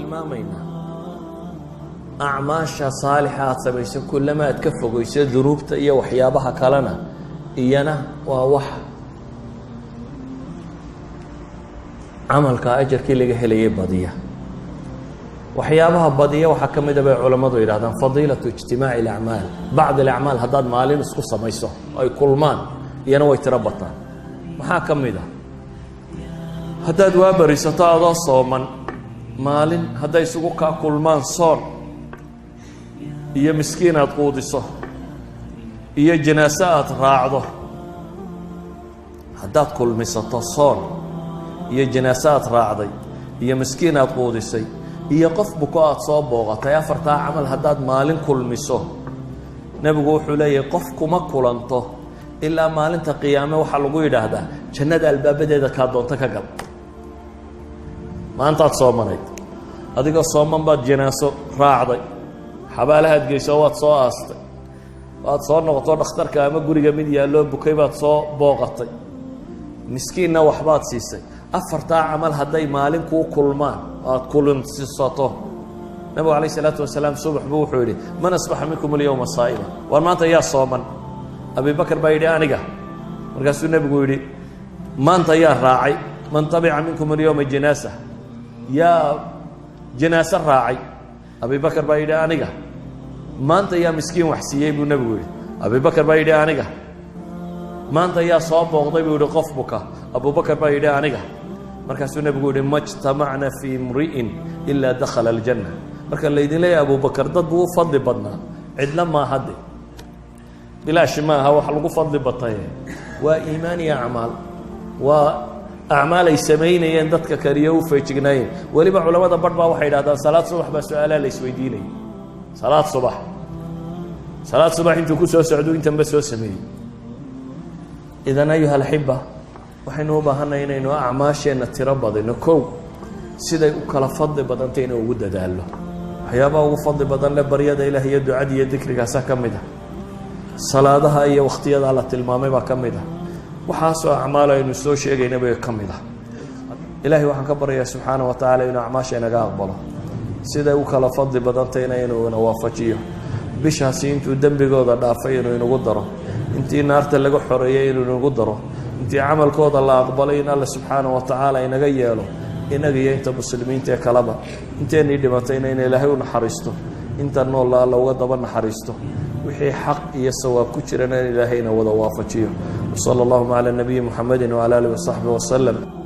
tilmaamayna acmaasha saalixa samaysan kullama aad ka fogeyso dunuubta iyo waxyaabaha kalena iyana waa wax camalka ajarkii laga helayay badiya waxyaabaha badiya waxa kamid ah bay culimadu yiraahdaan fadiilatu ijtimaa'i al-a'maal ba'd al-a'maal haddaad maalin isku samayso ay kulmaan iyana way tira bataan maxaa kamid ah haddaad waa barisato adoo sooman maalin hadday isugu ka kulmaan soon iyo miskiin aad quudiso iyo janaasa aad raacdo haddaad kulmisato soon iyo janaasa aad raacday iyo miskiin aad quudisay iyo qof buko aad soo booqatay afartaa camal haddaad maalin kulmiso nabigu wuxuu leeyahay qof kuma kulanto ilaa maalinta qiyaame waxa lagu yiraahdaa jannada albaabadeeda ka doonta ka gal maanta soomanayd adiga sooman baad janaaso raacday xabaalahaad geyso waad soo aastay waad soo noqoto dhakhtarka ama guriga mid yaalo bukay baad soo booqatay miskiinna waxbaad siisay afartaa camal hadday maalin ku kulmaan aad kulansiisato nabiga calayhi salaatu wasalaam subax buu wuxuu yidhi man asbaxa minkum alyawma saa'ima war maanta yaa sooman abi bakr baa yidhi aniga markaasuu nabigu yidhi maanta yaa raacay man tabica minkum alyawma janaasa yaa janaasa raacay abi bakr baa yidhi aniga maanta yaa miskiin wax siiyey buu nabigu yidhi abi bakr baa yidhi aniga maanta yaa soo booqday buu yidhi qof buka abu bakr baa yidhi aniga markaasuu nabigu yidhi majtamacna fi imri'in illa dakhala aljanna marka laydin leeyahay abu bakr dad buu fadli badnaa cidna ma hadde bilaash ma aha wax lagu fadli batay waa iimaan iyo acmaal waa acmaal ay sameynayeen dadka kaliya u feejignaayeen waliba culimada badh baa waxay yiraahdaan salaad subax baa su'aalaha la isweydiinay salaad subax intuu ku soo socdo intan ba soo sameeyay idan ayuha alhibba waxaynu u baahanahay inaynu acmaasheena tiro badino kow siday u kala fadli badantay inuu ugu dadaalo waxyaabaha ugu fadli badan le baryada ilaahay iyo ducada iyo dikrigaasa ka mid ah salaadaha iyo waqtiyada la tilmaamay baa ka mid ah waxaasoo acmaal aynu soo sheegaynay bay ka mid ah ilaahay waxaan ka baryaa subxaanahu wa tacaala inuu acmaasheena naga aqbalo siday u kala fadli badantay inuu waafajiyo bishaasi intuu dembigooda dhaafay inuu inagu daro intii naarta laga xoreeyay inuu inagu daro intii camalkooda la aqbalay in alla subxaanahu wa tacaala inaga yeelo inaga iyo inta muslimiinta ee kalaba inteenii dhimatayna in ilaahay u naxariisto inta nool alla uga daba naxariisto wixii xaq iyo sawaab ku jirana in ilaahayna wada waafajiyo sallallahu ala nabiy muhammadin wa ala alihi wa sahbihi wa sallam